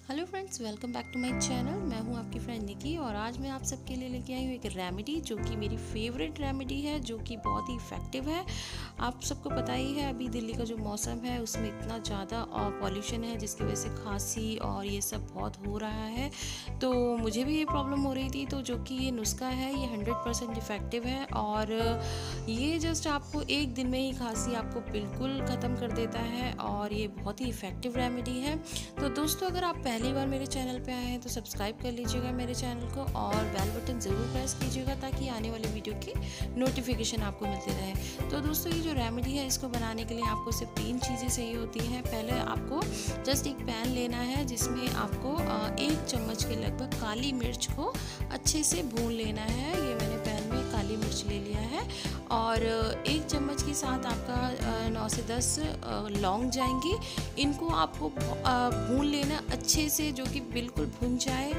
Hello friends, welcome back to my channel. मैं हूं आपकी फ्रेंड निकी और आज मैं आप सबके लिए लेके आई हूं एक रेमेडी जो कि मेरी फेवरेट रेमेडी है, जो कि बहुत ही इफ़ेक्टिव है। आप सबको पता ही है अभी दिल्ली का जो मौसम है उसमें इतना ज़्यादा पॉल्यूशन है जिसकी वजह से खांसी और ये सब बहुत हो रहा है। तो मुझे भी ये प्रॉब्लम हो रही थी, तो जो कि ये नुस्खा है ये 100% इफ़ेक्टिव है और ये जस्ट आपको एक दिन में ही खांसी आपको बिल्कुल ख़त्म कर देता है और ये बहुत ही इफ़ेक्टिव रेमेडी है। तो दोस्तों, अगर आप पहली बार मेरे चैनल पे आए हैं तो सब्सक्राइब कर लीजिएगा मेरे चैनल को और बेल बटन ज़रूर प्रेस कीजिएगा ताकि आने वाले वीडियो की नोटिफिकेशन आपको मिलती रहे। तो दोस्तों, ये जो रेमेडी है इसको बनाने के लिए आपको सिर्फ 3 चीज़ें चाहिए होती हैं। पहले आपको जस्ट एक पैन लेना है जिसमें आपको 1 चम्मच के लगभग काली मिर्च को अच्छे से भून लेना है। ये मैंने पैन में काली मिर्च ले लिया है और 1 चम्मच के साथ आपका 9 से 10 लौंग जाएंगी। इनको आपको भून लेना अच्छे से, जो कि बिल्कुल भुन जाए,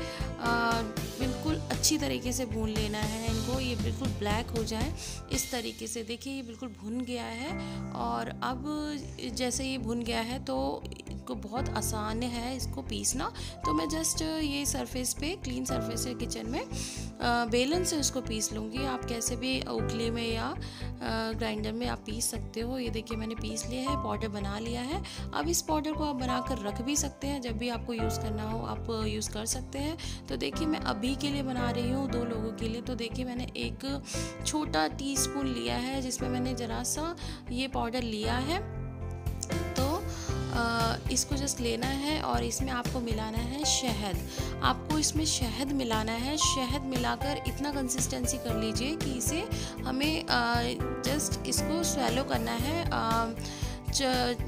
बिल्कुल अच्छी तरीके से भून लेना है इनको। ये बिल्कुल ब्लैक हो जाए इस तरीके से। देखिए ये बिल्कुल भुन गया है और अब जैसे ये भुन गया है तो को बहुत आसान है इसको पीसना। तो मैं जस्ट ये सरफेस पे, क्लीन सरफेस है किचन में, बेलन से उसको पीस लूँगी। आप कैसे भी उखली में या ग्राइंडर में आप पीस सकते हो। ये देखिए मैंने पीस लिया है, पाउडर बना लिया है। अब इस पाउडर को आप बनाकर रख भी सकते हैं, जब भी आपको यूज़ करना हो आप यूज़ कर सकते हैं। तो देखिए मैं अभी के लिए बना रही हूँ 2 लोगों के लिए। तो देखिए मैंने एक छोटा टीस्पून लिया है जिसमें मैंने ज़रा सा ये पाउडर लिया है। तो इसको जस्ट लेना है और इसमें आपको मिलाना है शहद। आपको इसमें शहद मिलाना है। शहद मिलाकर इतना कंसिस्टेंसी कर लीजिए कि इसे हमें जस्ट इसको स्वेलो करना है,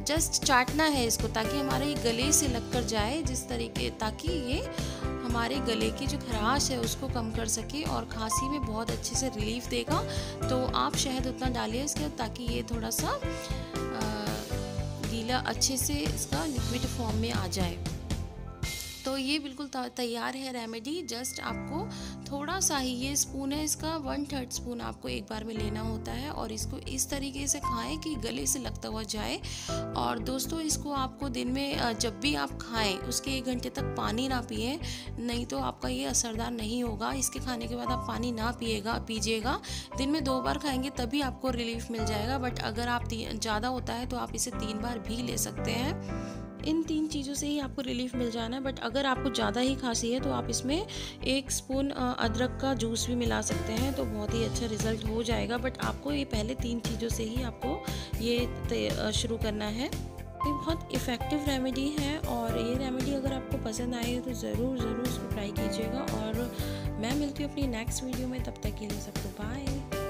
जस्ट चाटना है इसको ताकि हमारे गले से लग कर जाए, जिस तरीके, ताकि ये हमारे गले की जो खराश है उसको कम कर सके और खांसी में बहुत अच्छे से रिलीफ देगा। तो आप शहद उतना डालिए इसके ताकि ये थोड़ा सा गीला अच्छे से इसका लिक्विड फॉर्म में आ जाए। तो ये बिल्कुल तैयार है रेमेडी। जस्ट आपको थोड़ा सा ही, ये स्पून है इसका 1/3 स्पून आपको एक बार में लेना होता है और इसको इस तरीके से खाएं कि गले से लगता हुआ जाए। और दोस्तों, इसको आपको दिन में जब भी आप खाएं उसके 1 घंटे तक पानी ना पिए, नहीं तो आपका ये असरदार नहीं होगा। इसके खाने के बाद आप पानी ना पीजिएगा। दिन में 2 बार खाएंगे तभी आपको रिलीफ मिल जाएगा। बट अगर आप ज़्यादा होता है तो आप इसे 3 बार भी ले सकते हैं। इन 3 चीज़ों से ही आपको रिलीफ मिल जाना है। बट अगर आपको ज़्यादा ही खांसी है तो आप इसमें 1 स्पून अदरक का जूस भी मिला सकते हैं, तो बहुत ही अच्छा रिज़ल्ट हो जाएगा। बट आपको ये पहले 3 चीज़ों से ही आपको ये शुरू करना है। ये बहुत इफ़ेक्टिव रेमेडी है और ये रेमेडी अगर आपको पसंद आए तो ज़रूर इसको ट्राई कीजिएगा। और मैं मिलती हूँ अपनी नेक्स्ट वीडियो में, तब तक के लिए सबको बाय।